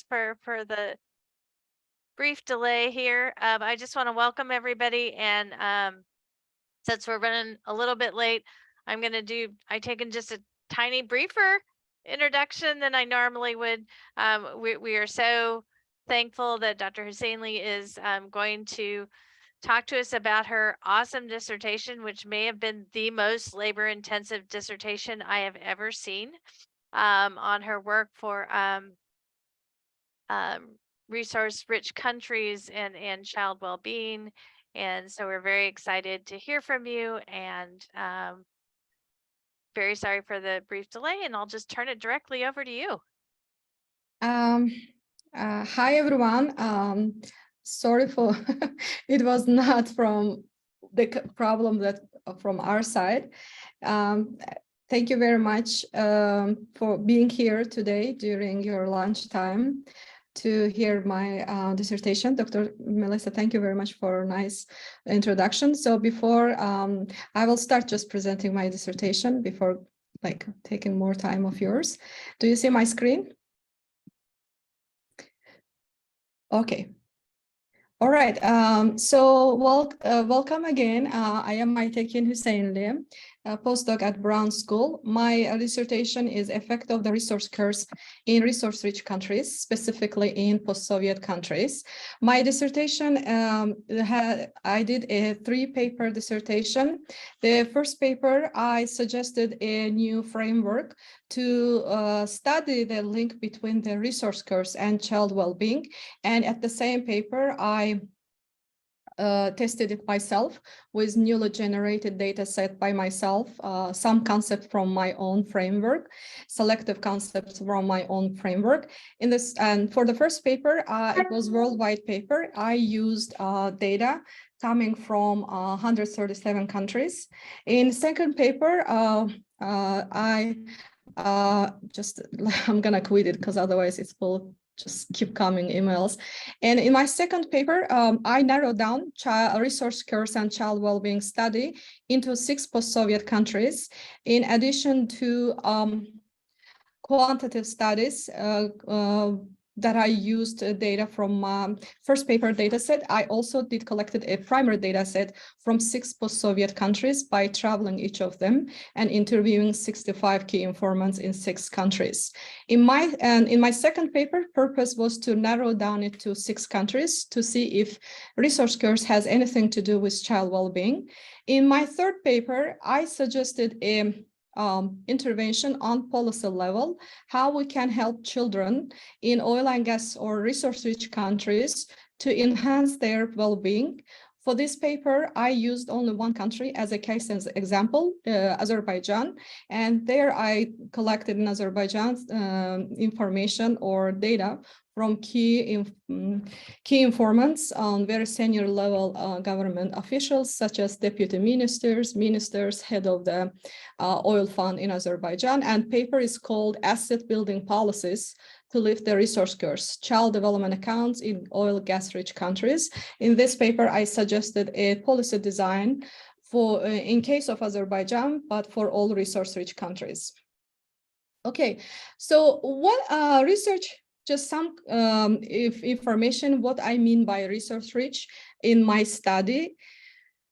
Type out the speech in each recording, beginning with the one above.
Thanks for the brief delay here. I just want to welcome everybody, and since we're running a little bit late, I'm going to do Aytakin just a tiny briefer introduction than I normally would. We are so thankful that Dr. Huseynli is going to talk to us about her awesome dissertation, which may have been the most labor-intensive dissertation I have ever seen, on her work for resource-rich countries and child well-being. And so we're very excited to hear from you, and very sorry for the brief delay, and I'll just turn it directly over to you. Hi, everyone. Sorry for it was not from the problem that from our side. Thank you very much for being here today during your lunchtime to hear my dissertation. Dr. Melissa, thank you very much for a nice introduction. So before I will start just presenting my dissertation before taking more time of yours. Do you see my screen? Okay. All right. So welcome again. I am Aytakin Huseynli, a postdoc at Brown School. My dissertation is effect of the resource curse in resource-rich countries, specifically in post-Soviet countries. My dissertation, I did a 3-paper dissertation. The first paper, I suggested a new framework to study the link between the resource curse and child well-being. And at the same paper, I tested it myself with newly generated data set by myself, some concepts from my own framework, selective concepts from my own framework. And for the first paper, it was worldwide paper. I used data coming from 137 countries. In second paper, I'm gonna quit it because otherwise it will just keep coming emails. And in my second paper, I narrowed down resource curse and child well-being study into 6 post-Soviet countries. In addition to quantitative studies that I used data from first paper data set, I also collected a primary data set from 6 post-Soviet countries by traveling each of them and interviewing 65 key informants in 6 countries. In my second paper, purpose was to narrow down it to 6 countries to see if resource curse has anything to do with child well-being. In my third paper, I suggested a intervention on policy level, how we can help children in oil and gas or resource-rich countries to enhance their well-being. For this paper, I used only one country as a case example, Azerbaijan, and there I collected in Azerbaijan information or data from key informants on very senior level government officials, such as deputy ministers, head of the oil fund in Azerbaijan. And paper is called Asset Building Policies to Lift the Resource Curse, Child Development Accounts in Oil Gas-Rich Countries. In this paper, I suggested a policy design for, in case of Azerbaijan, but for all resource-rich countries. Okay, so what research, just some information, what I mean by resource-rich in my study.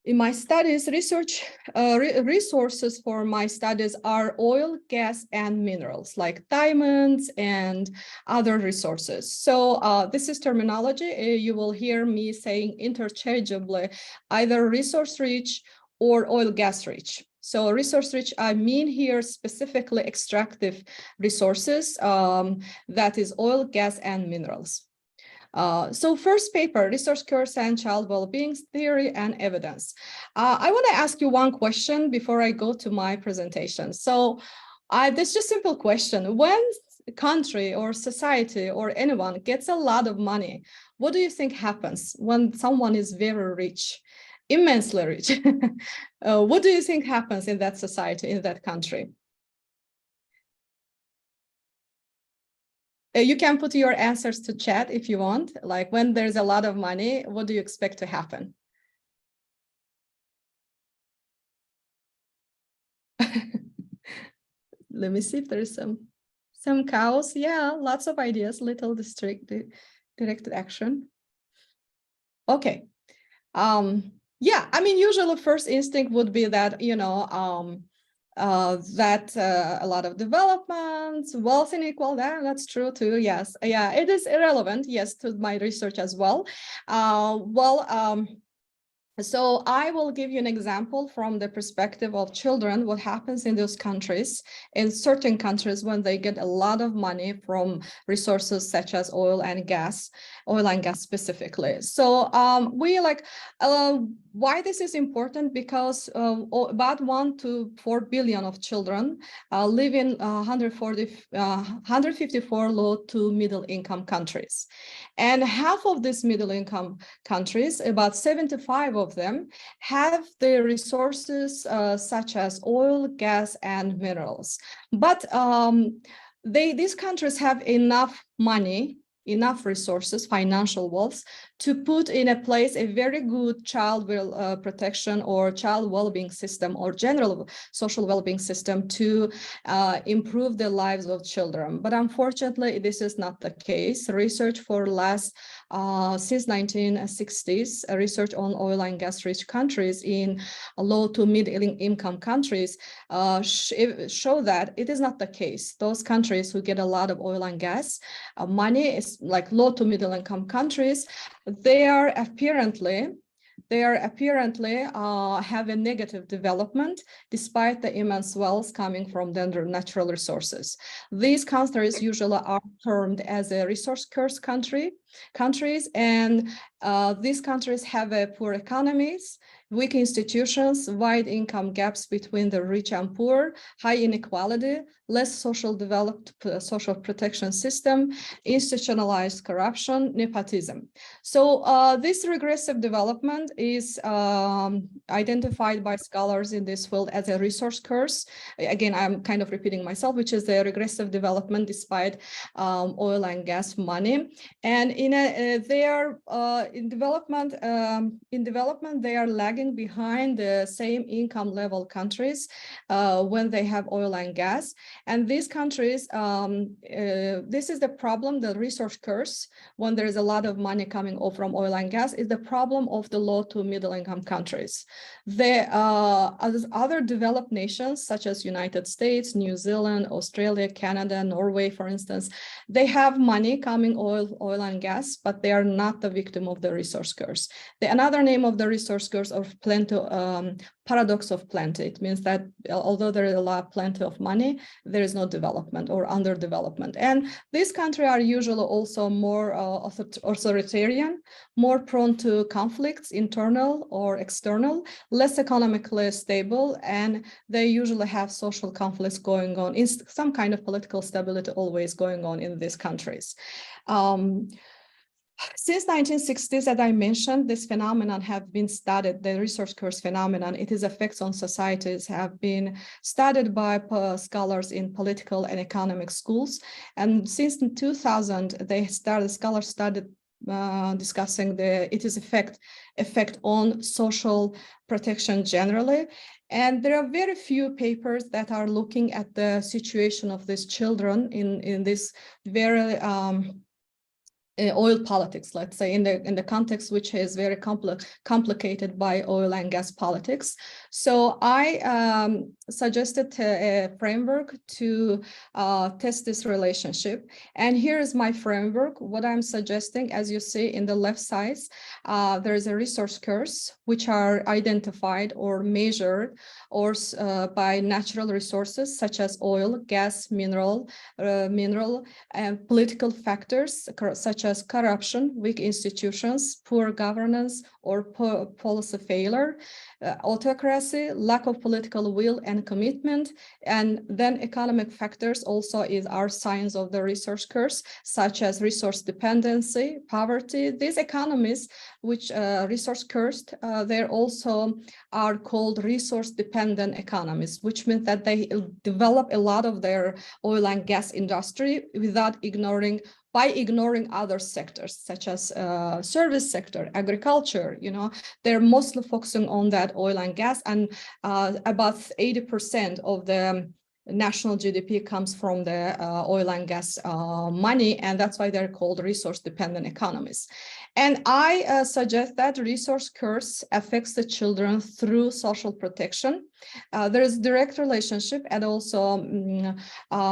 In my studies, resources for my studies are oil, gas, and minerals like diamonds and other resources. So this is terminology. You will hear me saying interchangeably either resource-rich or oil gas-rich. So resource-rich, I mean here specifically extractive resources, that is oil, gas, and minerals. So first paper, resource curse and child well-being theory and evidence. I want to ask you one question before I go to my presentation. So this is just a simple question. When a country or society or anyone gets a lot of money, what do you think happens when someone is very rich, immensely rich? What do you think happens in that society, in that country? You can put your answers to chat if you want. Like when there's a lot of money, what do you expect to happen? Let me see if there's some Some cows, yeah, lots of ideas, little directed action. Okay. Yeah, I mean, usually first instinct would be that, a lot of development, wealth inequality, that's true too. Yes. Yeah, it is irrelevant, yes, to my research as well. So I will give you an example from the perspective of children, what happens in those countries, in certain countries when they get a lot of money from resources such as oil and gas specifically. So why this is important, because about 1 to 4 billion of children live in 154 low to middle income countries. And half of these middle income countries, about 75 of them, have the resources such as oil, gas, and minerals. But these countries have enough money, enough resources, financial wealth, to put in a place a very good child protection or child well-being system or general social well-being system to improve the lives of children. But unfortunately, this is not the case. Research for since 1960s, research on oil and gas rich countries in low to middle income countries show that it is not the case. Those countries who get a lot of oil and gas money, is like low to middle income countries, they apparently have a negative development despite the immense wealth coming from their natural resources. These countries usually are termed as a resource curse countries, and these countries have poor economies, weak institutions, wide income gaps between the rich and poor, high inequality, less developed social protection system, institutionalized corruption, nepotism. So this regressive development is identified by scholars in this field as a resource curse. Again, I'm kind of repeating myself, which is a regressive development despite oil and gas money. And in development, they are lagging behind the same income level countries when they have oil and gas. And these countries, this is the problem, the resource curse, when there is a lot of money coming from oil and gas, is the problem of the low to middle income countries. The other developed nations, such as United States, New Zealand, Australia, Canada, Norway, for instance, they have money coming oil and gas, but they are not the victim of the resource curse. Another name of the resource curse of paradox of plenty. It means that although there is plenty of money, there is no development or underdevelopment. And these countries are usually also more authoritarian, more prone to conflicts, internal or external, less economically stable, and they usually have social conflicts going on, some kind of political stability always going on in these countries. Since 1960s, as I mentioned, this phenomenon have been studied, the resource curse phenomenon, its effects on societies have been studied by scholars in political and economic schools. And since 2000, scholars started discussing its effect on social protection generally. And there are very few papers that are looking at the situation of these children in this very oil politics, let's say, in the context which is very complicated by oil and gas politics. So I suggested a framework to test this relationship. And here is my framework. What I'm suggesting, as you see in the left side, there is a resource curse, which are identified or measured by natural resources such as oil, gas, mineral, and political factors such as corruption, weak institutions, poor governance, or policy failure, autocracy, lack of political will and commitment, and then economic factors also are signs of the resource curse, such as resource dependency, poverty. These economies, which resource cursed, they also are called resource dependent economies, which means that they develop a lot of their oil and gas industry by ignoring other sectors, such as service sector, agriculture. They're mostly focusing on that oil and gas, and about 80% of the national GDP comes from the oil and gas money, and that's why they're called resource-dependent economies. And I suggest that resource curse affects the children through social protection. There is direct relationship and also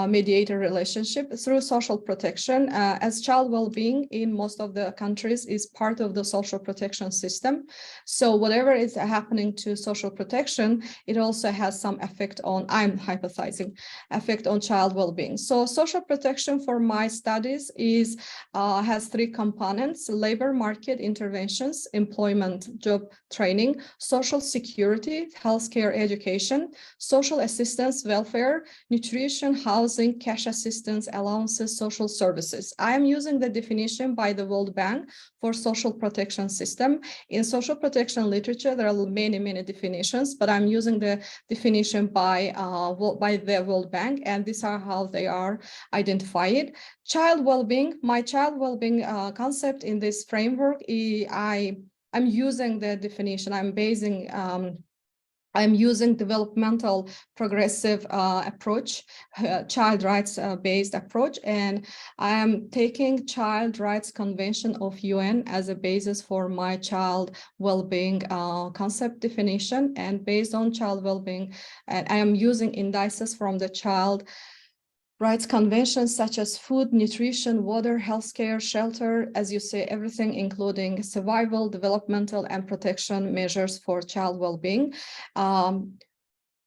mediator relationship through social protection, as child well-being in most of the countries is part of the social protection system. So whatever is happening to social protection, it also has some effect on, I'm hypothesizing, effect on child well-being. So social protection for my studies is has three components: labor market interventions, employment, job training, social security, healthcare, education, social assistance, welfare, nutrition, housing, cash assistance, allowances, social services. I am using the definition by the World Bank for social protection system. In social protection literature, there are many definitions, but I'm using the definition by the World Bank, and these are how they are identified. Child well-being, my child well-being concept in this framework, I'm using the definition, I'm using developmental progressive approach, child rights based approach, and I am taking Child Rights Convention of UN as a basis for my child well-being concept definition. And based on child well-being, I am using indices from the Child Rights Conventions such as food, nutrition, water, healthcare, shelter, as you say, everything including survival, developmental, and protection measures for child well-being.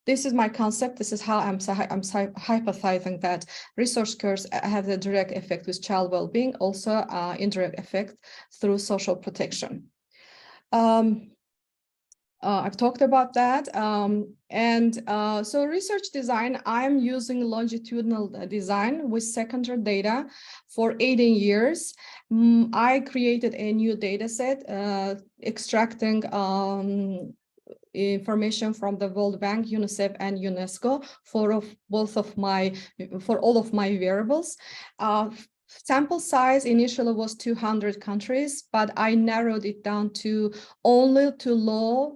This is my concept. This is how I'm hypothesizing that resource curves have a direct effect with child well-being, also indirect effect through social protection. I've talked about that. So research design, I'm using longitudinal design with secondary data for 18 years. I created a new data set extracting information from the World Bank, UNICEF, and UNESCO for all of my variables. Sample size initially was 200 countries, but I narrowed it down to only to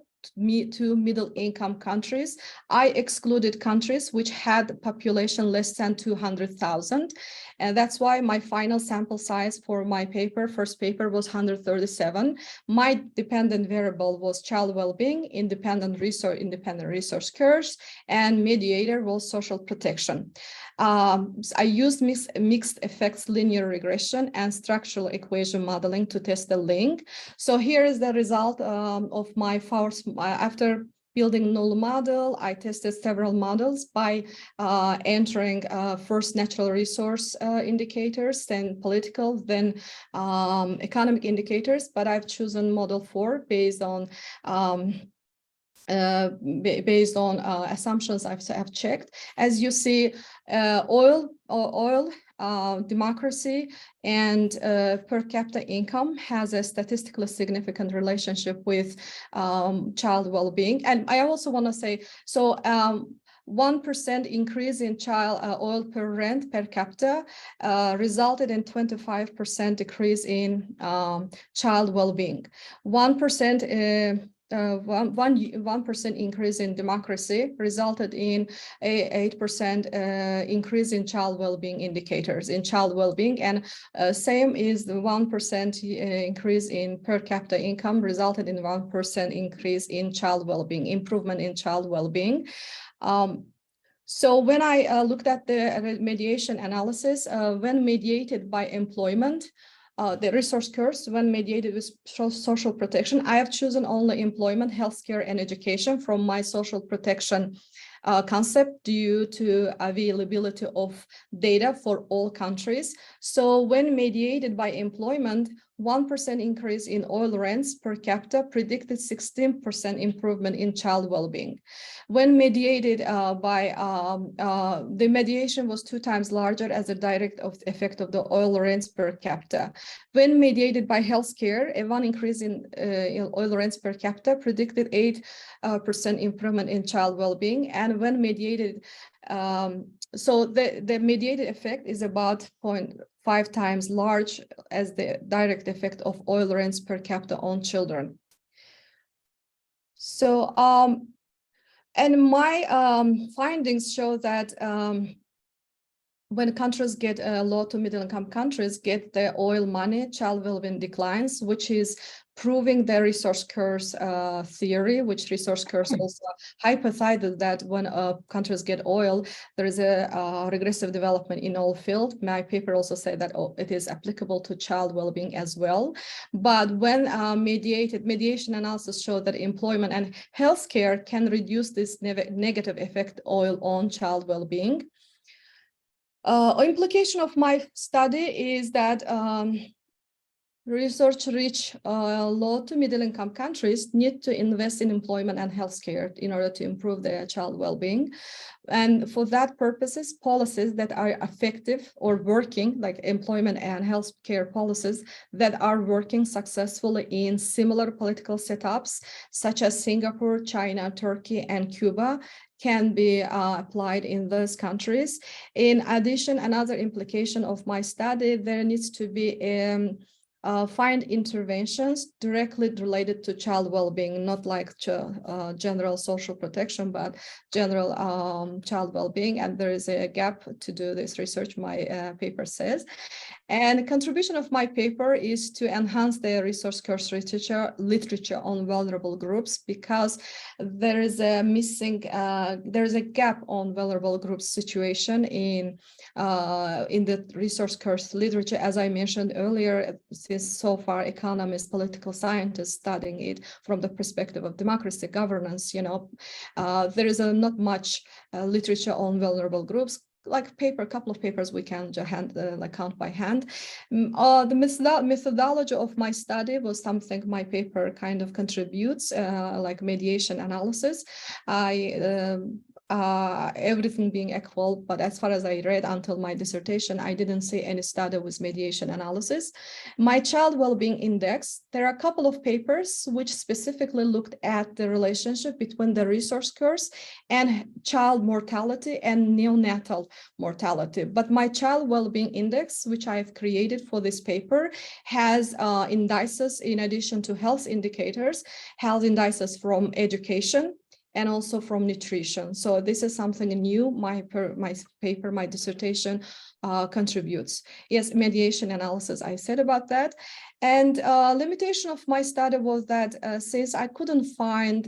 middle income countries. I excluded countries which had population less than 200,000. And that's why my final sample size for my first paper was 137. My dependent variable was child well-being, independent resource curves, and mediator was social protection. I used mixed effects linear regression and structural equation modeling to test the link. So here is the result of my first, after building null model, I tested several models by entering first natural resource indicators, then political, then economic indicators, but I've chosen model 4 based on assumptions I've checked. As you see, oil, democracy, and per capita income has a statistically significant relationship with child well-being. And I also want to say, so 1% increase in oil per rent per capita resulted in 25% decrease in child well-being. 1% 1% increase in democracy resulted in a 8% increase in child well-being indicators in child well-being, and same is the 1% increase in per capita income resulted in 1% increase in child well-being, improvement in child well-being. So when I looked at the mediation analysis, when mediated by employment, the resource curves, when mediated with social protection, I have chosen only employment, healthcare, and education from my social protection concept due to availability of data for all countries. So when mediated by employment, 1% increase in oil rents per capita predicted 16% improvement in child well-being. When mediated the mediation was 2 times larger as a direct effect of the oil rents per capita. When mediated by healthcare, a 1 increase in oil rents per capita predicted 8% improvement in child well-being. And when mediated, so the mediated effect is about 0.5 times large as the direct effect of oil rents per capita on children. So And my findings show that when countries get low to middle income countries get the oil money, child well-being declines, which is proving the resource curse theory, which resource curse also hypothesizes that when countries get oil, there is a regressive development in all fields. My paper also said that it is applicable to child well-being as well. But when mediation analysis showed that employment and healthcare can reduce this negative effect oil on child well-being. Implication of my study is that resource-rich low to middle-income countries need to invest in employment and healthcare in order to improve their child well-being. And for that purposes, policies that are effective or working, like employment and healthcare policies that are working successfully in similar political setups, such as Singapore, China, Turkey, and Cuba, can be applied in those countries. In addition, another implication of my study, there needs to be find interventions directly related to child well-being, not like general social protection, but general child well-being. And there is a gap to do this research, my paper says. And the contribution of my paper is to enhance the resource curse literature on vulnerable groups, because there is a there is a gap on vulnerable groups situation in the resource curse literature. As I mentioned earlier, since so far economists, political scientists studying it from the perspective of democracy, governance, there is not much literature on vulnerable groups. Like a couple of papers we can count by hand. The methodology of my study was something my paper kind of contributes, like mediation analysis. Everything being equal, but as far as I read until my dissertation, I didn't see any study with mediation analysis. My child well-being index, there are a couple of papers which specifically looked at the relationship between the resource curse and child mortality and neonatal mortality. But my child well-being index, which I've created for this paper, has indices in addition to health indicators, health indices from education, and also from nutrition. So this is something new my paper, my dissertation contributes. Yes, mediation analysis, I said about that. And limitation of my study was that since I couldn't find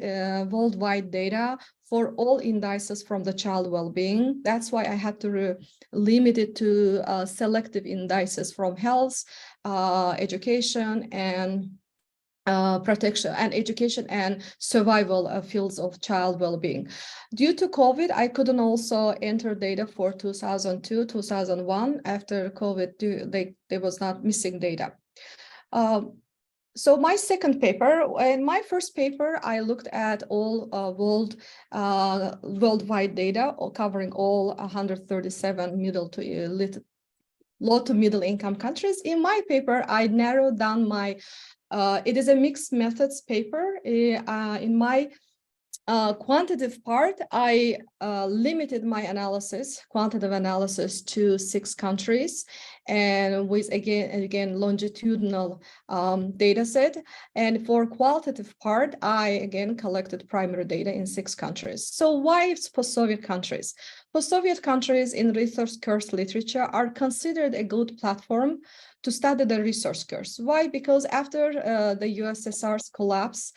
worldwide data for all indices from the child well-being, that's why I had to limit it to selective indices from health, education, and protection and education and survival fields of child well-being. Due to COVID, I couldn't also enter data for 2002, 2001. After COVID, there was not missing data. So my second paper, in my first paper, I looked at all worldwide data, covering all 137 low to middle income countries. In my paper, I narrowed down my it is a mixed methods paper. In my quantitative part, I limited my quantitative analysis to 6 countries, and with again longitudinal data set. And for qualitative part, I again collected primary data in 6 countries. So why post-Soviet countries? Post-Soviet countries in resource curse literature are considered a good platform to study the resource curse. Why? Because after the USSR's collapse,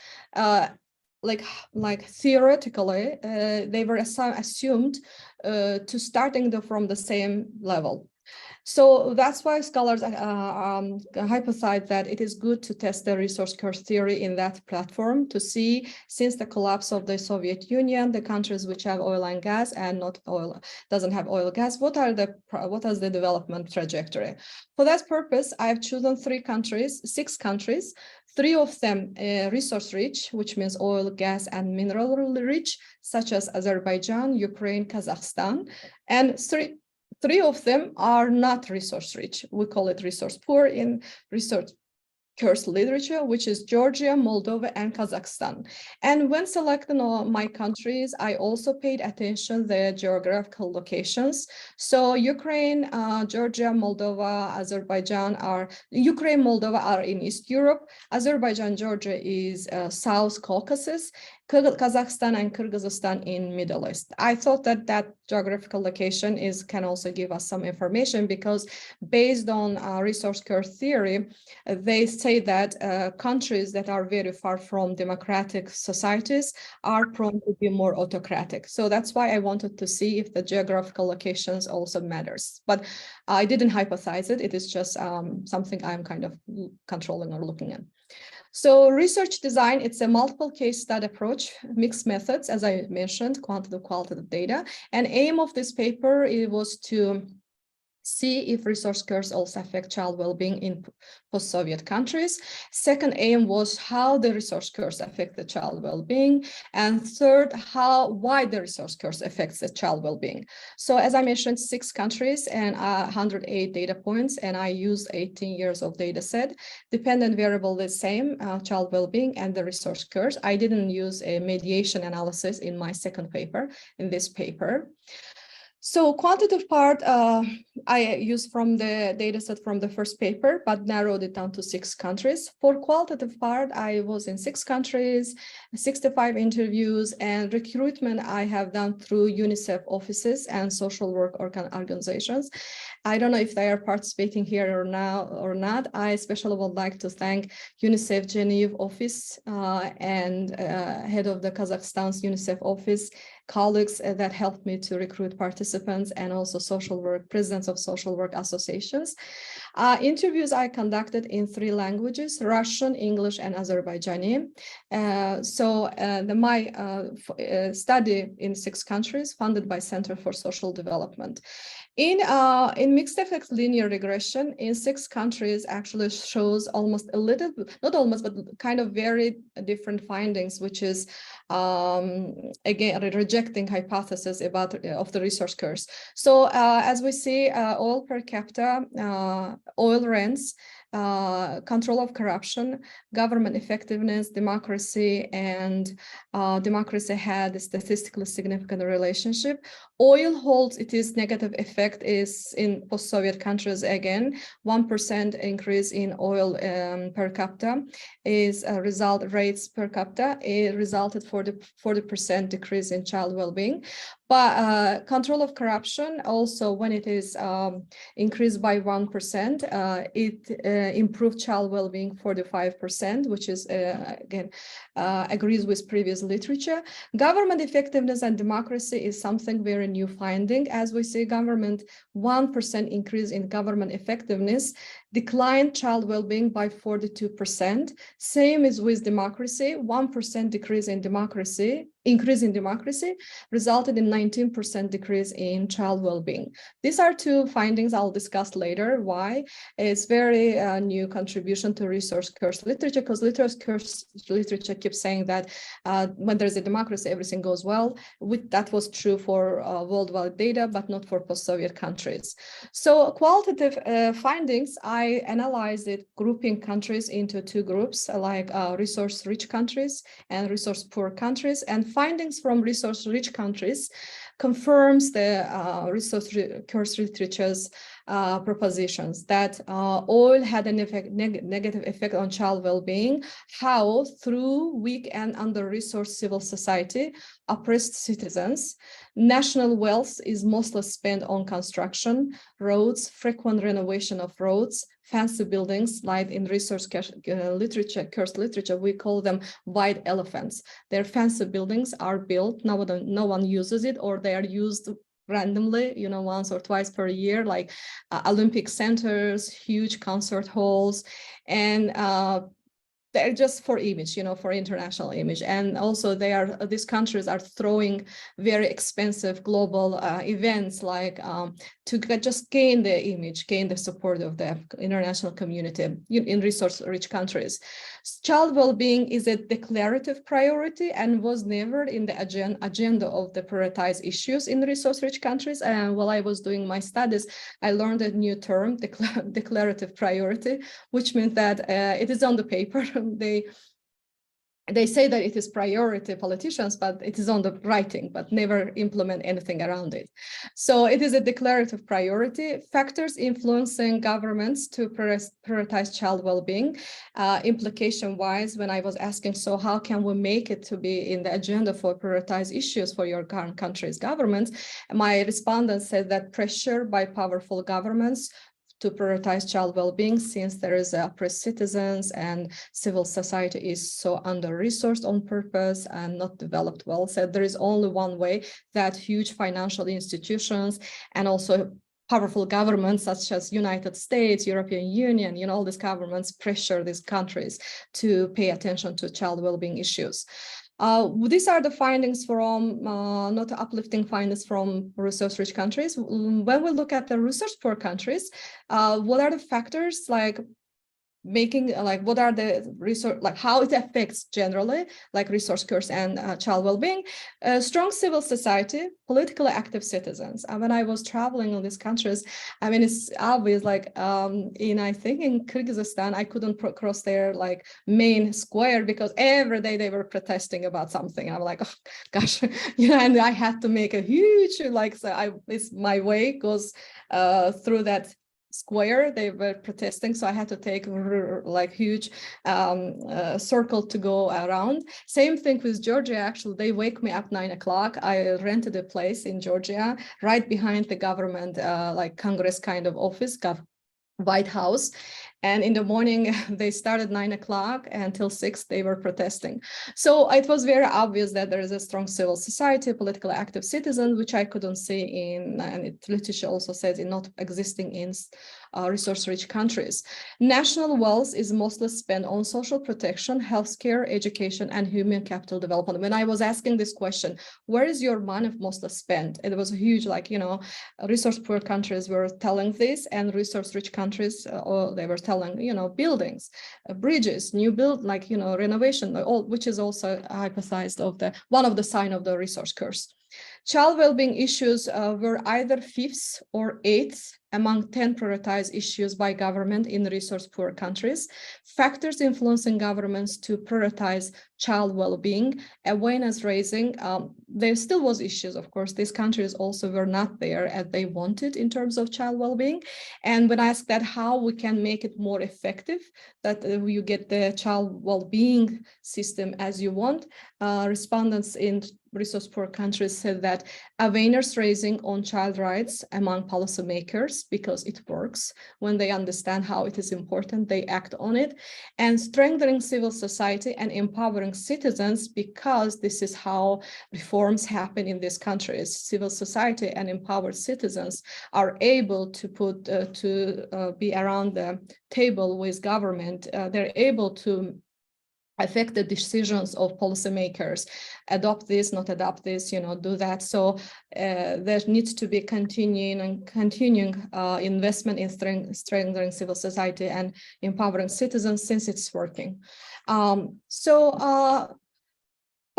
like theoretically, they were assumed to starting from the same level. So that's why scholars hypothesize that it is good to test the resource curse theory in that platform to see, since the collapse of the Soviet Union, the countries which have oil and gas and not oil, doesn't have oil and gas, what is the development trajectory? For that purpose, I have chosen 6 countries, 3 of them resource rich, which means oil, gas, and mineral rich, such as Azerbaijan, Ukraine, Kazakhstan, and 3 of them are not resource rich. We call it resource poor in resource curse literature, which is Georgia, Moldova, and Kazakhstan. And when selecting my countries, I also paid attention to the geographical locations. So Ukraine, Georgia, Moldova, Azerbaijan Moldova are in East Europe. Azerbaijan, Georgia is South Caucasus. Kazakhstan and Kyrgyzstan in Middle East. I thought that that geographical location can also give us some information, because based on resource curse theory, they say that countries that are very far from democratic societies are prone to be more autocratic. So that's why I wanted to see if the geographical locations also matters. But I didn't hypothesize it. It is just something I'm kind of controlling or looking at. So research design, it's a multiple case study approach, mixed methods, as I mentioned, quantitative, qualitative data. And aim of this paper, it was to see if resource curse also affect child well-being in post-Soviet countries. Second aim was how the resource curse affect the child well-being. And third, why the resource curse affects the child well-being. So as I mentioned, 6 countries and 108 data points, and I used 18 years of data set. Dependent variable the same, child well-being and the resource curse. I didn't use a mediation analysis in my second paper, in this paper. So quantitative part, I used from the data set from the first paper, but narrowed it down to 6 countries. For qualitative part, I was in 6 countries, 65 interviews, and recruitment I have done through UNICEF offices and social work organizations. I don't know if they are participating here or not. I especially would like to thank UNICEF Geneva office and head of the Kazakhstan's UNICEF office, colleagues that helped me to recruit participants, and also social work, presidents of social work associations. Interviews I conducted in 3 languages, Russian, English, and Azerbaijani. My study in 6 countries funded by Center for Social Development. In mixed effects linear regression in 6 countries actually shows almost a little, not almost, but kind of very different findings, which is again rejecting hypothesis about of the resource curse. So as we see, oil per capita, oil rents, control of corruption, government effectiveness, democracy, and democracy had a statistically significant relationship. Oil holds its negative effect is in post-Soviet countries again. 1% increase in oil per capita is a result rates per capita. It resulted for the 40% decrease in child well-being. But control of corruption also, when it is increased by 1%, it improved child well-being 45%, which is again agrees with previous literature. Government effectiveness and democracy is something very new finding. As we see, government 1% increase in government effectiveness declined child well-being by 42%. Same is with democracy. 1% decrease in democracy, increase in democracy resulted in 19% decrease in child well-being. These are 2 findings I'll discuss later. Why? It's very new contribution to resource curse literature, because resource curse literature keeps saying that when there's a democracy, everything goes well. That was true for worldwide data, but not for post-Soviet countries. So qualitative findings, I analyzed it, grouping countries into 2 groups, like resource-rich countries and resource-poor countries. And findings from resource-rich countries confirms the resource curse literature's propositions that oil had a negative effect on child well-being. How? Through weak and under-resourced civil society, oppressed citizens. National wealth is mostly spent on construction, roads, frequent renovation of roads, fancy buildings, like in resource curse literature, we call them white elephants. Their fancy buildings are built, no one uses it, or they are used randomly, once or twice per year, like Olympic centers, huge concert halls, and they're just for image, for international image. And also these countries are throwing very expensive global events, like to just gain the image, gain the support of the international community in resource-rich countries. Child well-being is a declarative priority and was never in the agenda of the prioritized issues in resource-rich countries. And while I was doing my studies, I learned a new term, declarative priority, which means that it is on the paper. they say that it is priority politicians, but it is on the writing, but never implement anything around it. So it is a declarative priority. Factors influencing governments to prioritize child well-being. Implication-wise, when I was asking, so how can we make it to be in the agenda for prioritized issues for your current country's governments? My respondent said that pressure by powerful governments to prioritize child well-being, since there is oppressed citizens and civil society is so under-resourced on purpose and not developed well. So there is only one way, that huge financial institutions and also powerful governments such as United States, European Union, all these governments pressure these countries to pay attention to child well-being issues. These are the findings from, not uplifting findings from resource-rich countries. When we look at the resource-poor countries, what are the factors like making, like what are the resource, like how it affects generally, like resource curse and child well-being? Strong civil society, politically active citizens. And when I was traveling in these countries, I mean, it's obvious, like I think in Kyrgyzstan, I couldn't cross their like main square because every day they were protesting about something. I'm like, oh gosh, and I had to make a huge, like, so it's my way goes through that square. They were protesting, so I had to take like huge circle to go around. Same thing with Georgia. Actually, they wake me up 9 o'clock. I rented a place in Georgia right behind the government like Congress kind of office, White House. And in the morning, they started 9 o'clock until 6, they were protesting. So it was very obvious that there is a strong civil society, politically active citizens, which I couldn't see in, and literature also says, in not existing in resource-rich countries. National wealth is mostly spent on social protection, healthcare, education, and human capital development. When I was asking this question, where is your money mostly spent? It was a huge, like, resource-poor countries were telling this, and resource-rich countries, they were telling, buildings, bridges, new build, like, renovation, which is also hypothesized of one of the sign of the resource curse. Child well-being issues were either fifths or eighths among 10 prioritized issues by government in resource-poor countries. Factors influencing governments to prioritize child well-being, awareness raising. There still was issues, of course. These countries also were not there as they wanted in terms of child well-being. And when I asked that how we can make it more effective, that you get the child well-being system as you want, respondents in resource-poor countries said that awareness raising on child rights among policymakers, because it works. When they understand how it is important, they act on it. And strengthening civil society and empowering citizens, because this is how reforms happen in these countries. Civil society and empowered citizens are able to be around the table with government. They're able to affect the decisions of policymakers, adopt this, not adopt this, do that. So there needs to be continuing investment in strengthening civil society and empowering citizens, since it's working.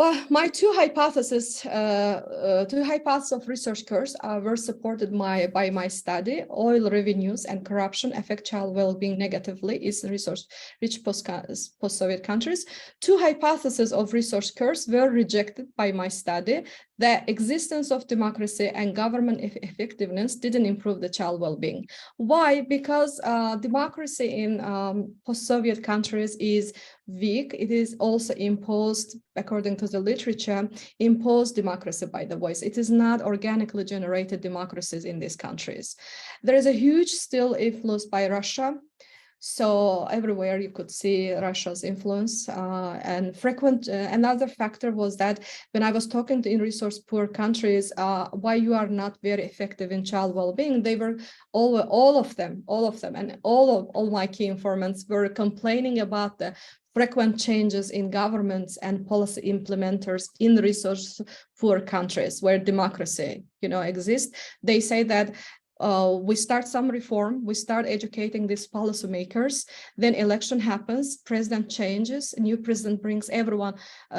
But my two hypotheses of research curves were supported by my study. Oil revenues and corruption affect child well-being negatively in resource-rich post-Soviet countries. Two hypotheses of resource curves were rejected by my study. The existence of democracy and government effectiveness didn't improve the child well-being. Why? Because democracy in post-Soviet countries is weak. It is also imposed, according to the literature, imposed democracy by the voice. It is not organically generated democracies in these countries. There is a huge still influence by Russia. So everywhere you could see Russia's influence, and another factor was that when I was talking in resource-poor countries, why you are not very effective in child well-being, they were all of them, and all my key informants were complaining about the frequent changes in governments and policy implementers in resource-poor countries where democracy, exists. They say that we start some reform, we start educating these policymakers, then election happens, president changes, a new president brings everyone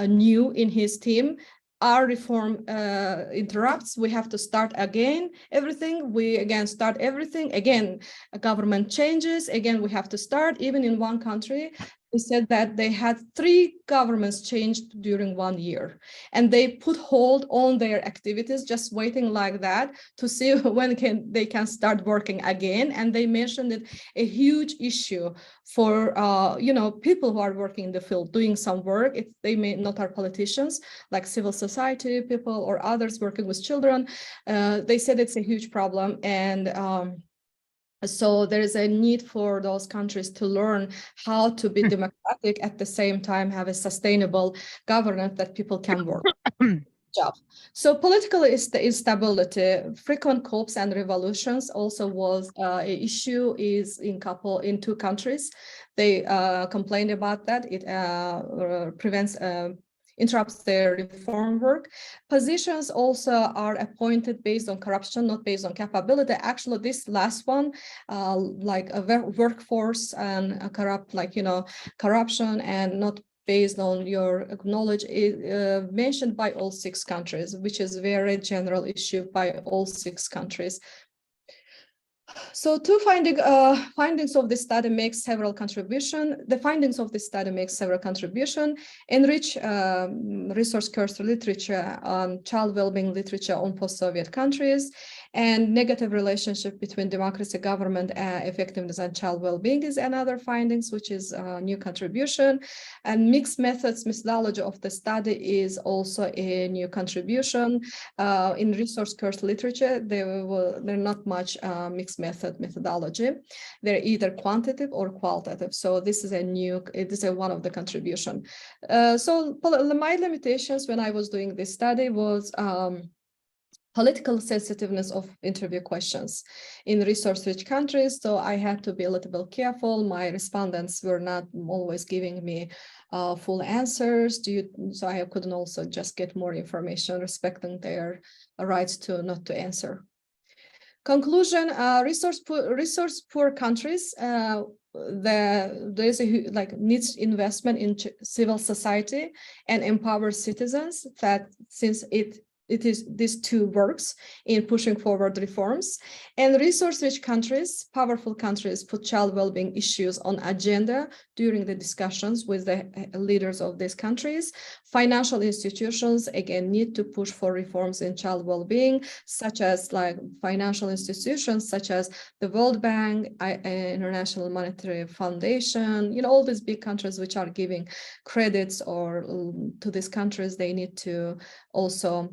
new in his team. Our reform interrupts, we have to start again, everything, we again start everything, again, a government changes, again, we have to start, even in one country. They said that they had 3 governments changed during 1 year, and they put hold on their activities, just waiting like that to see when they can start working again. And they mentioned it a huge issue for people who are working in the field, doing some work. If they may not are politicians, like civil society people or others working with children, they said it's a huge problem. And so there is a need for those countries to learn how to be democratic, at the same time have a sustainable governance that people can work. Job. So political instability, frequent coups and revolutions also was an issue in 2 countries. They complained about that. It interrupts their reform work. Positions also are appointed based on corruption, not based on capability. Actually, this last one, like a workforce and a corruption and not based on your knowledge, is mentioned by all 6 countries, which is a very general issue by all 6 countries. So 2 findings of this study make several contributions. The findings of this study make several contributions. Enrich resource curse literature on child well-being literature on post-Soviet countries, and negative relationship between democracy, government effectiveness, and child well-being is another findings, which is a new contribution. And mixed methodology of the study is also a new contribution. In resource curse literature, they're not much mixed methodology. They're either quantitative or qualitative. So this is one of the contribution. So my limitations when I was doing this study was political sensitiveness of interview questions in resource-rich countries. So I had to be a little bit careful. My respondents were not always giving me full answers. So I couldn't also just get more information respecting their rights to not to answer. Conclusion: resource poor countries, there's needs investment in civil society and empower citizens, that since it is these 2 works in pushing forward reforms. And resource-rich countries, powerful countries, put child well-being issues on agenda during the discussions with the leaders of these countries. Financial institutions, again, need to push for reforms in child well-being, such as financial institutions such as the World Bank, International Monetary Foundation, all these big countries which are giving credits or to these countries, they need to also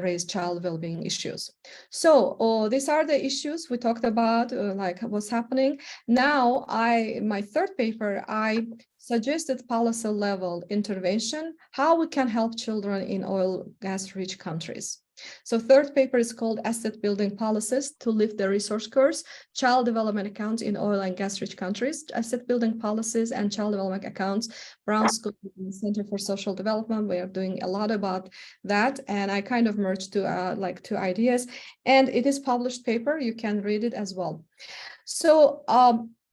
raise child well-being issues. So these are the issues we talked about, like what's happening. Now, my 3rd paper, I suggested policy level intervention, how we can help children in oil gas rich countries. So 3rd paper is called Asset Building Policies to Lift the Resource Curse, Child Development Accounts in Oil and Gas Rich Countries, Asset Building Policies and Child Development Accounts, Brown School Center for Social Development. We are doing a lot about that, and I kind of merged 2 ideas, and it is published paper. You can read it as well. So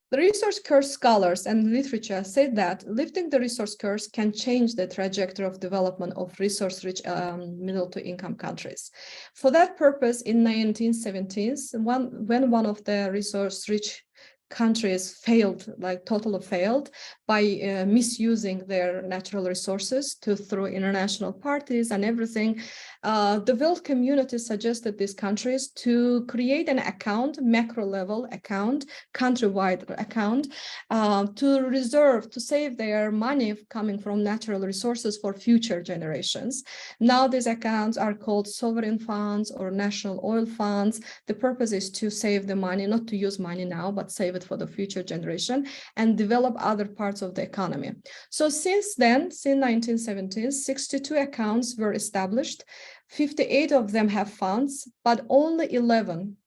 the resource curse scholars and literature say that lifting the resource curse can change the trajectory of development of resource-rich middle to income countries. For that purpose, in 1970s, when one of the resource-rich countries totally failed by misusing their natural resources through international parties and everything, the world community suggested these countries to create an account, macro level account, countrywide account, to save their money coming from natural resources for future generations. Now these accounts are called sovereign funds or national oil funds. The purpose is to save the money, not to use money now, but save it for the future generation and develop other parts of the economy. So since then, since 1970s, 62 accounts were established. 58 of them have funds, but only 11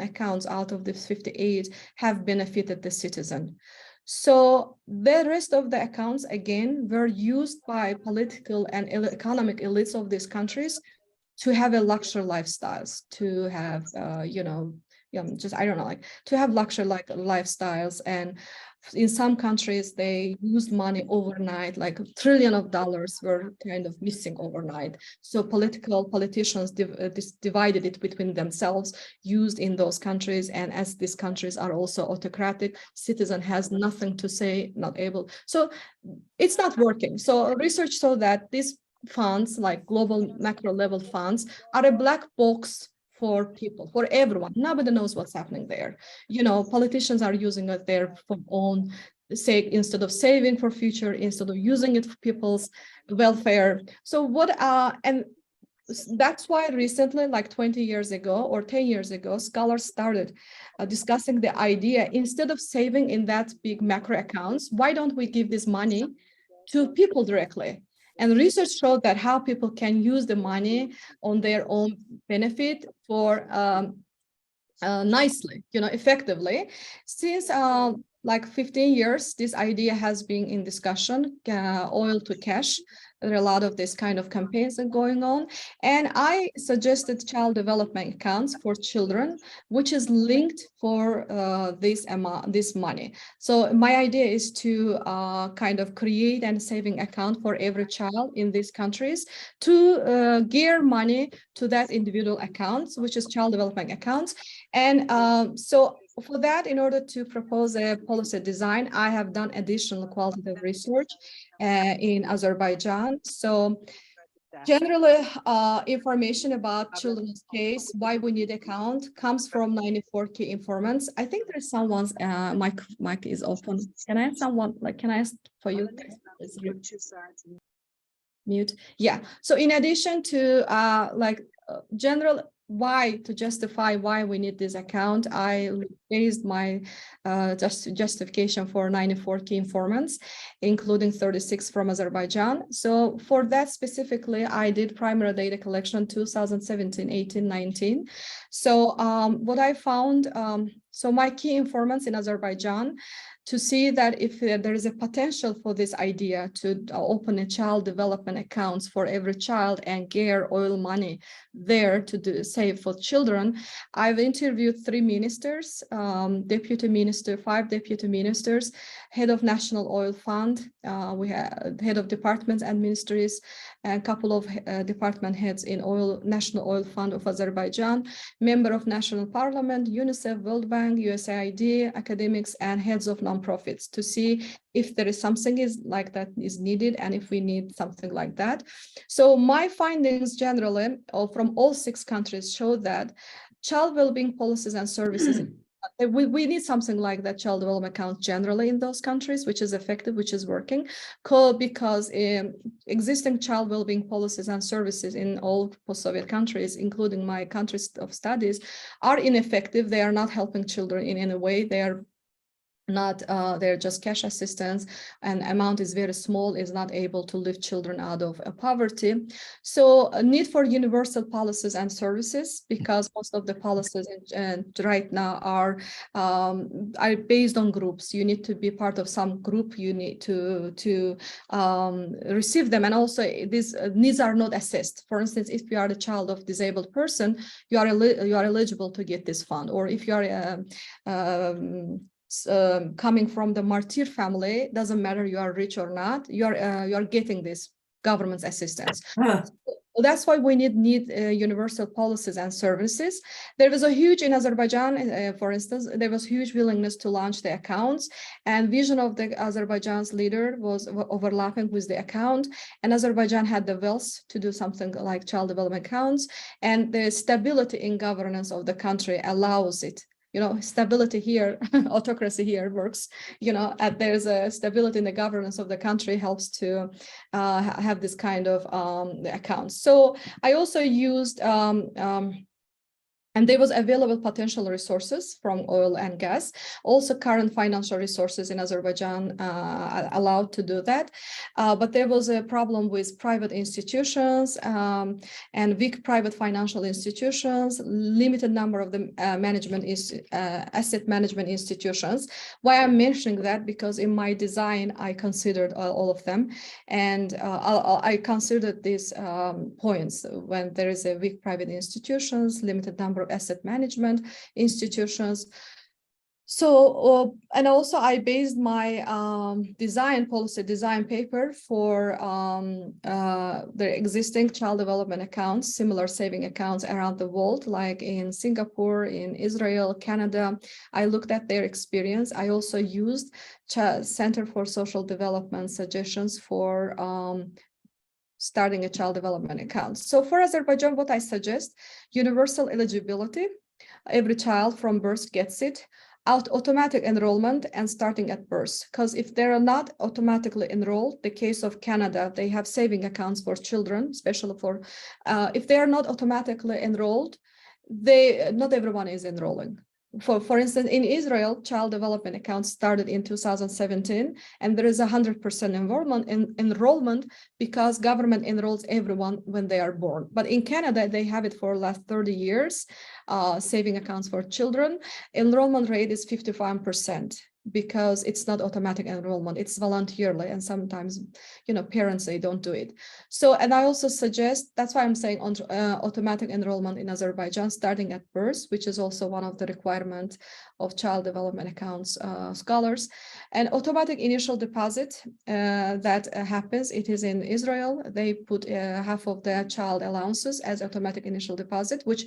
accounts out of these 58 have benefited the citizen. So the rest of the accounts, again, were used by political and economic elites of these countries to have a luxury lifestyles, to have, just, I don't know, like to have luxury like lifestyles. And in some countries, they used money overnight, like $1 trillion were kind of missing overnight. So politicians divided it between themselves, used in those countries. And as these countries are also autocratic, citizen has nothing to say, not able. So it's not working. So research saw that these funds, like global macro level funds, are a black box for people, for everyone. Nobody knows what's happening there. Politicians are using it there for own sake, instead of saving for future, instead of using it for people's welfare. So and that's why recently, like 20 years ago or 10 years ago, scholars started discussing the idea, instead of saving in that big macro accounts, why don't we give this money to people directly? And research showed that how people can use the money on their own benefit for nicely, effectively. Since like 15 years, this idea has been in discussion, oil to cash. There are a lot of this kind of campaigns going on. And I suggested child development accounts for children, which is linked for this money. So my idea is to kind of create a saving account for every child in these countries to gear money to that individual accounts, which is child development accounts. And so for that, in order to propose a policy design, I have done additional qualitative research in Azerbaijan. So generally, information about children's case, why we need account, comes from 94 key informants. I think there's someone's mic is open. Can I ask for you? Mute. Yeah. So in addition to general why, to justify why we need this account, I based my justification for 94 key informants, including 36 from Azerbaijan. So for that specifically, I did primary data collection 2017, 18, 19. So what I found, so my key informants in Azerbaijan, to see that if there is a potential for this idea to open a child development accounts for every child and gear oil money there to save for children, I've interviewed 3 ministers, deputy minister, 5 deputy ministers, head of National Oil Fund, we have head of departments and ministries, a couple of department heads in National Oil Fund of Azerbaijan, member of National Parliament, UNICEF, World Bank, USAID, academics, and heads of nonprofits, to see if there is something like that is needed and if we need something like that. So my findings generally from all 6 countries show that child well-being policies and services, we need something like that child development account generally in those countries, which is effective, which is working, because existing child well-being policies and services in all post-Soviet countries, including my countries of studies, are ineffective. They are not helping children in any way. They are not they're just cash assistance, and amount is very small, is not able to lift children out of poverty. So a need for universal policies and services, because most of the policies right now are based on groups. You need to be part of some group, you need to receive them, and also these needs are not assessed. For instance, if you are the child of disabled person, you are eligible to get this fund, or if you are coming from the martyr family, doesn't matter you are rich or not, you are getting this government's assistance. So that's why we need universal policies and services. There was a huge, in Azerbaijan, for instance, there was huge willingness to launch the accounts, and vision of the Azerbaijan's leader was overlapping with the account, and Azerbaijan had the wealth to do something like child development accounts, and the stability in governance of the country allows it. Stability here, autocracy here works, there's a stability in the governance of the country, helps to have this kind of accounts. So I also used and there was available potential resources from oil and gas. Also, current financial resources in Azerbaijan allowed to do that. But there was a problem with private institutions and weak private financial institutions, limited number of the asset management institutions. Why I'm mentioning that? Because in my design, I considered all of them. And I considered these points when there is a weak private institutions, limited number of for asset management institutions. So, and also I based my policy design paper for the existing child development accounts, similar saving accounts around the world, like in Singapore, in Israel, Canada. I looked at their experience. I also used Center for Social Development suggestions for starting a child development account. So for Azerbaijan, what I suggest, universal eligibility, every child from birth gets it, automatic enrollment and starting at birth. Because if they are not automatically enrolled, the case of Canada, they have saving accounts for children, especially for, if they are not automatically enrolled, not everyone is enrolling. For instance, in Israel, child development accounts started in 2017, and there is 100% enrollment because government enrolls everyone when they are born. But in Canada, they have it for the last 30 years, saving accounts for children. Enrollment rate is 55%. Because it's not automatic enrollment, it's voluntarily, and sometimes, parents, they don't do it. So, and I also suggest, that's why I'm saying on automatic enrollment in Azerbaijan starting at birth, which is also one of the requirements of child development accounts scholars. And automatic initial deposit that happens, it is in Israel. They put half of their child allowances as automatic initial deposit, which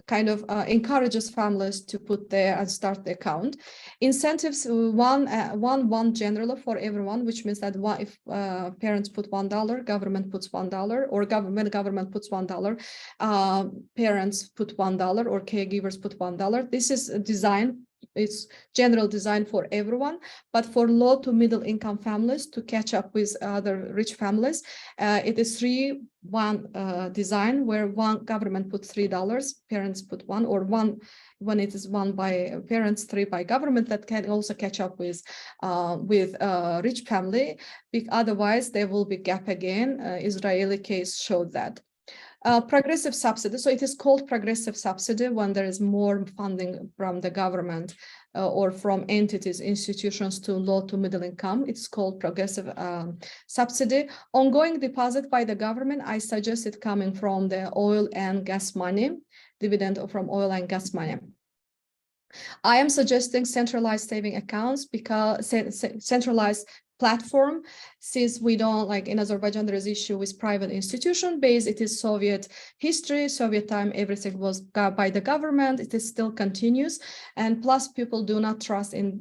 kind of encourages families to put there and start the account. Incentives, one generally for everyone, which means that if parents put $1, government puts $1, or government puts $1, parents put $1, or caregivers put $1. This is designed, it's general design for everyone, but for low to middle income families to catch up with other rich families, it is 3-1 design, where one government puts $3, parents put $1, or one when it is 1 by parents, 3 by government, that can also catch up with rich family. Otherwise, there will be gap again. Israeli case showed that. Progressive subsidy. So it is called progressive subsidy when there is more funding from the government or from entities, institutions to low to middle income. It's called progressive subsidy. Ongoing deposit by the government, I suggest it coming from the oil and gas money, dividend from oil and gas money. I am suggesting centralized saving accounts because centralized platform, since we don't, like in Azerbaijan, there is issue with private institution base. It is Soviet history, Soviet time, everything was by the government. It is still continues, and plus people do not trust in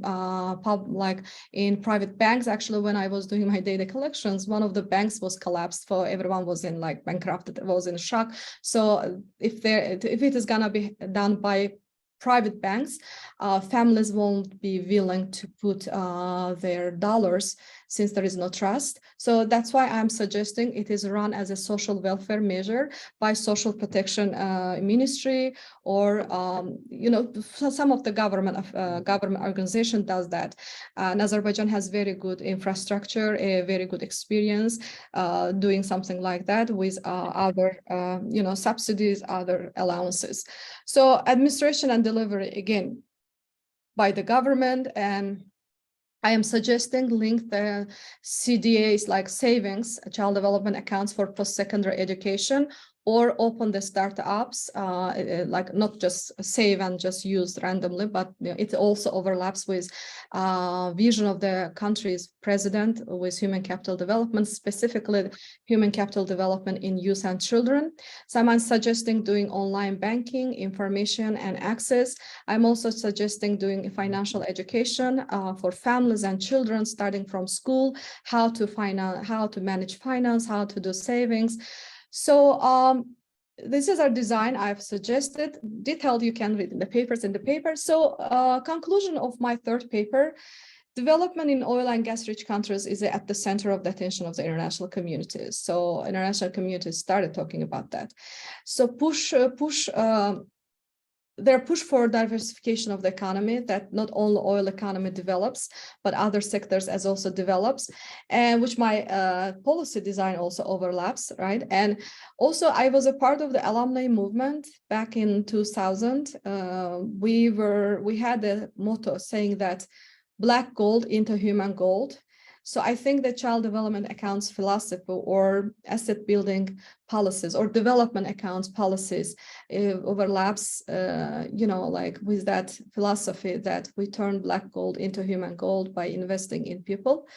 in private banks. Actually, when I was doing my data collections, one of the banks was collapsed. For everyone was in bankrupted, was in shock. So if it is gonna be done by private banks, families won't be willing to put their dollars since there is no trust. So that's why I'm suggesting it is run as a social welfare measure by Social Protection Ministry, or some of the government organization does that. And Azerbaijan has very good infrastructure, a very good experience doing something like that with other subsidies, other allowances. So administration and delivery, again, by the government, and I am suggesting link the CDAs like savings, child development accounts for post-secondary education, or open the startups, like not just save and just use randomly, but it also overlaps with vision of the country's president with human capital development, specifically human capital development in youth and children. So I'm suggesting doing online banking, information and access. I'm also suggesting doing financial education for families and children, starting from school, how to manage finance, how to do savings. So this is our design I've suggested. Detailed you can read in the papers. So conclusion of my third paper, development in oil and gas rich countries is at the center of the attention of the international communities. So international communities started talking about that. So their push for diversification of the economy, that not only oil economy develops, but other sectors as also develops, and which my policy design also overlaps, right? And also I was a part of the alumni movement back in 2000. We had a motto saying that Black gold into human gold. So I think the child development accounts philosophy or asset building policies or development accounts policies overlaps, like with that philosophy that we turn black gold into human gold by investing in people.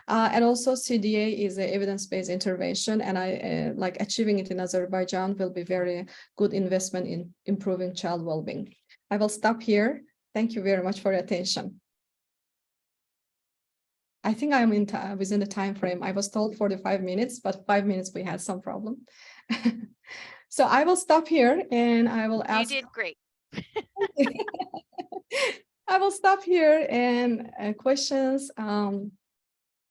And also CDA is an evidence-based intervention, and I like achieving it in Azerbaijan will be very good investment in improving child well-being. I will stop here. Thank you very much for your attention. I think I'm within the time frame. I was told 45 minutes, but 5 minutes we had some problem. So I will stop here and I will ask. You did great. I will stop here and questions,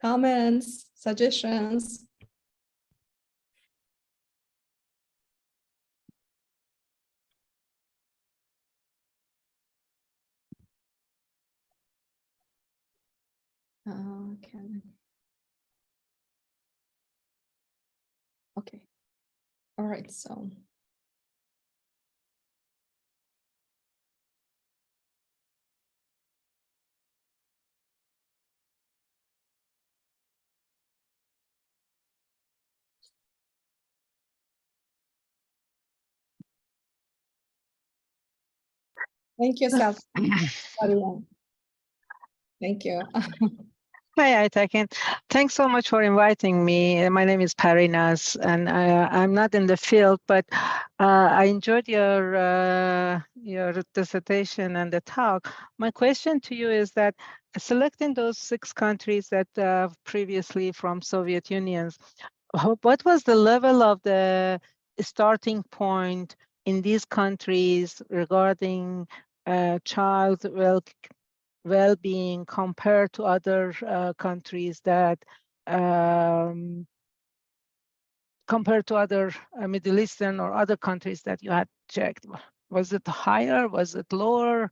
comments, suggestions. Okay. All right. So. Thank you, Sal. Thank you. Hi, Aytakin. Thanks so much for inviting me. My name is Parinas, and I'm not in the field, but I enjoyed your dissertation and the talk. My question to you is that selecting those 6 countries that previously from Soviet Unions, what was the level of the starting point in these countries regarding child well-being compared to other countries that compared to other Middle Eastern or other countries that you had checked? Was it higher? Was it lower?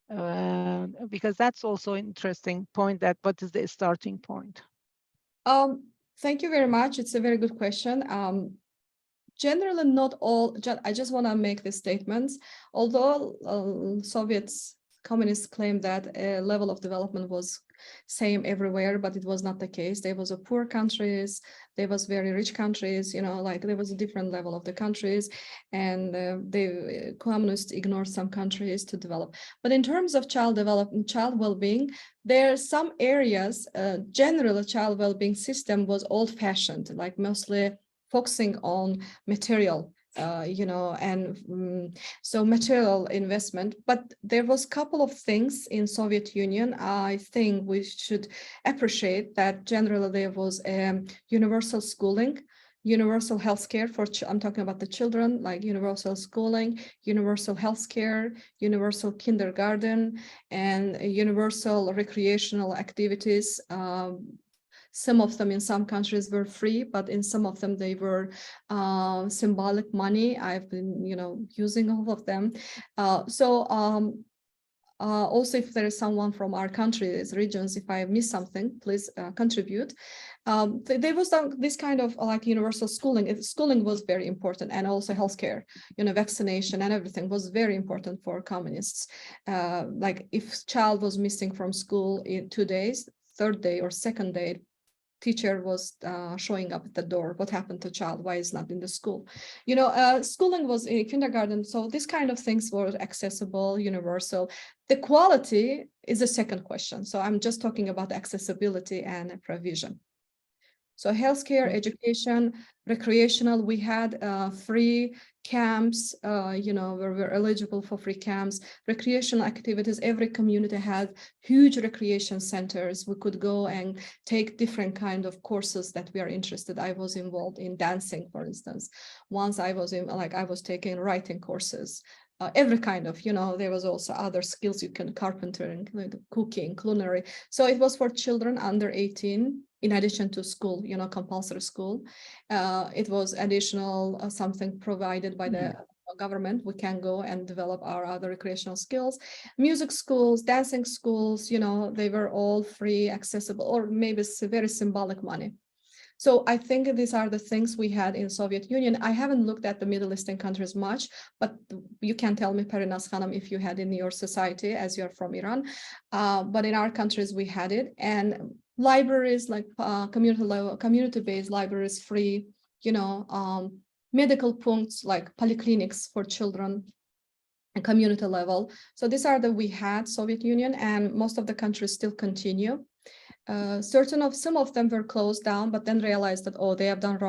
Because that's also an interesting point, that what is the starting point? Thank you very much. It's a very good question. Generally, not all, I just want to make this statement. Although Soviets, communists claim that a level of development was same everywhere, but it was not the case. There was a poor countries, there was very rich countries, like there was a different level of the countries, and the communists ignored some countries to develop. But in terms of child development, child well-being, there are some areas, general child well-being system was old-fashioned, like mostly focusing on material, so material investment. But there was a couple of things in Soviet Union. I think we should appreciate that generally there was universal schooling, universal healthcare for, I'm talking about the children, like universal schooling, universal healthcare, universal kindergarten, and universal recreational activities. Some of them in some countries were free, but in some of them they were symbolic money. I've been, using all of them. Also, if there is someone from our countries, regions, if I miss something, please contribute. There was this kind of like universal schooling. Schooling was very important, and also healthcare, vaccination and everything was very important for communists. Like if child was missing from school in 2 days, third day or second day, teacher was showing up at the door. What happened to child? Why is not in the school? Schooling was in kindergarten. So these kind of things were accessible, universal. The quality is a second question. So I'm just talking about accessibility and provision. So healthcare, education, recreational, we had free camps, where we're eligible for free camps, recreational activities. Every community had huge recreation centers. We could go and take different kind of courses that we are interested. I was involved in dancing, for instance. Once I was taking writing courses. Every kind of, there was also other skills you can, carpentering, like cooking, culinary. So it was for children under 18, in addition to school, compulsory school. It was additional something provided by the government. We can go and develop our other recreational skills. Music schools, dancing schools, they were all free, accessible, or maybe it's very symbolic money. So I think these are the things we had in Soviet Union. I haven't looked at the Middle Eastern countries much, but you can tell me, Parinas Hanım, if you had in your society, as you're from Iran. But in our countries, we had it. And libraries like community-based libraries, free, medical points like polyclinics for children, and community level. So these are we had Soviet Union, and most of the countries still continue. Some of them were closed down, but then realized that, oh, they have done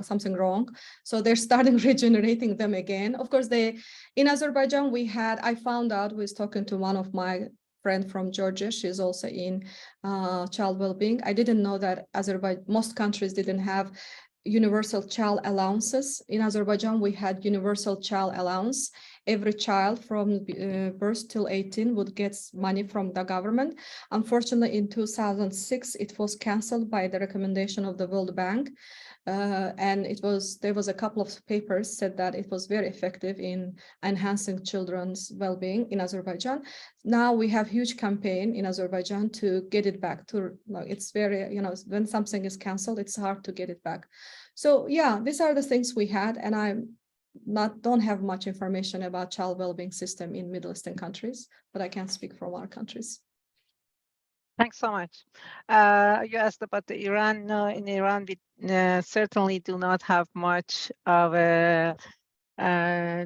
something wrong. So they're starting regenerating them again. Of course, in Azerbaijan, I found out, was talking to one of my friend from Georgia. She's also in child well-being. I didn't know that most countries didn't have universal child allowances. In Azerbaijan, we had universal child allowance. Every child from birth till 18 would get money from the government. Unfortunately, in 2006, it was canceled by the recommendation of the World Bank. And there was a couple of papers said that it was very effective in enhancing children's well-being in Azerbaijan. Now we have huge campaign in Azerbaijan to get it back to, it's very, when something is canceled, it's hard to get it back. So yeah, these are the things we had, and I don't have much information about child well-being system in Middle Eastern countries, but I can speak from our countries. Thanks so much. You asked about the Iran. No, in Iran, we certainly do not have much of a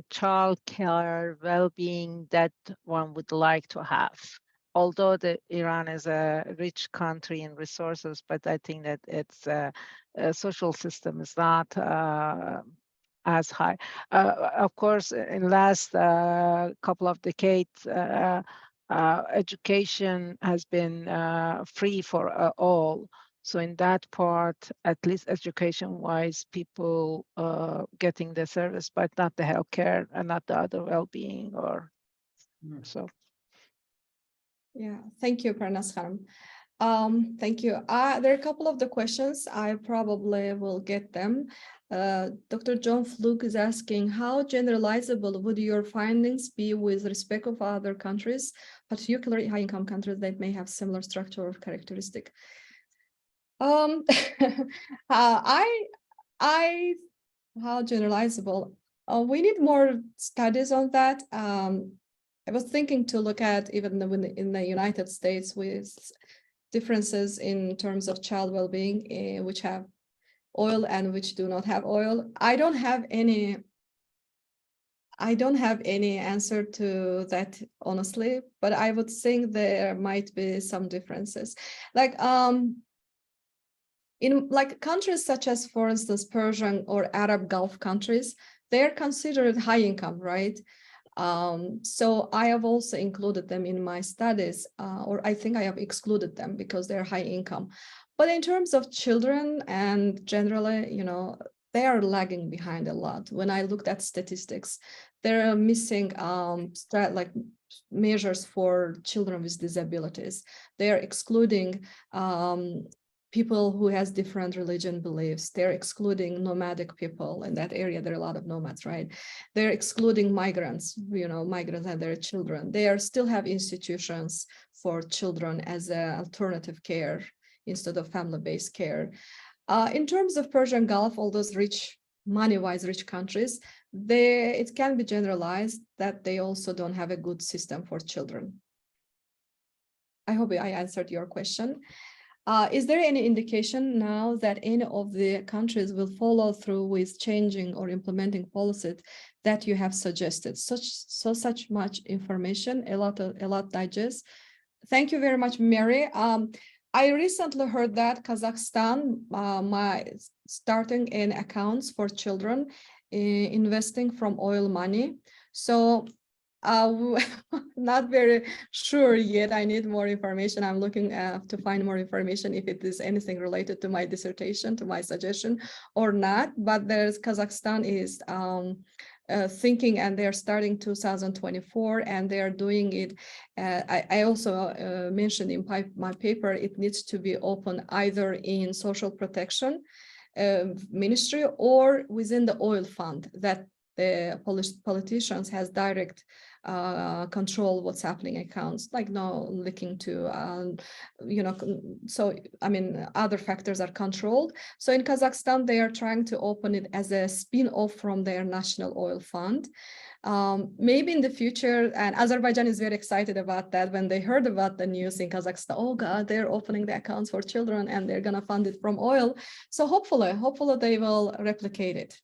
child care well-being that one would like to have. Although Iran is a rich country in resources, but I think that its social system is not as high. Of course, in last couple of decades, education has been free for all. So in that part, at least education-wise, people getting the service, but not the healthcare and not the other well-being or so. Yeah, thank you, Parnas Khanım. Thank you. There are a couple of the questions. I probably will get them. Dr. John Fluke is asking, how generalizable would your findings be with respect of other countries, particularly high-income countries that may have similar structure or characteristic? How generalizable? We need more studies on that. I was thinking to look at even in the United States with differences in terms of child well-being, which have oil and which do not have oil. I don't have any answer to that, honestly, but I would think there might be some differences. Like in countries such as, for instance, Persian or Arab Gulf countries, they're considered high income, right? So I have also included them in my studies, or I think I have excluded them because they're high income. But in terms of children and generally, they are lagging behind a lot. When I looked at statistics, they're missing measures for children with disabilities. They are excluding people who has different religion beliefs. They're excluding nomadic people in that area. There are a lot of nomads, right? They're excluding migrants, migrants and their children. They still have institutions for children as an alternative care instead of family-based care. In terms of Persian Gulf, all those money-wise rich countries, it can be generalized that they also don't have a good system for children. I hope I answered your question. Is there any indication now that any of the countries will follow through with changing or implementing policies that you have suggested? Such much information, a lot digest. Thank you very much, Mary. I recently heard that Kazakhstan starting in accounts for children investing from oil money. So not very sure yet. I need more information. I'm looking to find more information if it is anything related to my dissertation, to my suggestion or not. But Kazakhstan is thinking, and they're starting 2024, and they are doing it. I also mentioned in my paper, it needs to be open either in social protection ministry or within the oil fund that the politicians has direct control what's happening accounts, like no linking to, so I mean, other factors are controlled. So in Kazakhstan, they are trying to open it as a spin-off from their national oil fund. Maybe in the future, and Azerbaijan is very excited about that when they heard about the news in Kazakhstan. Oh God, they're opening the accounts for children and they're gonna fund it from oil. So hopefully they will replicate it.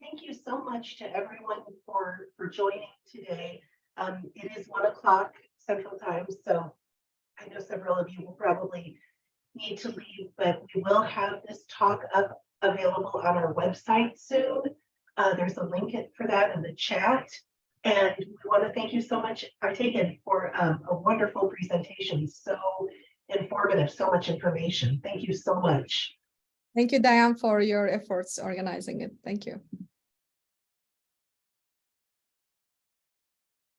Thank you so much to everyone for joining today. It is 1 o'clock Central Time, so I know several of you will probably need to leave, but we will have this talk up available on our website soon. There's a link for that in the chat. And we want to thank you so much, Aytakin, for a wonderful presentation. So informative, so much information. Thank you so much. Thank you, Diane, for your efforts organizing it. Thank you.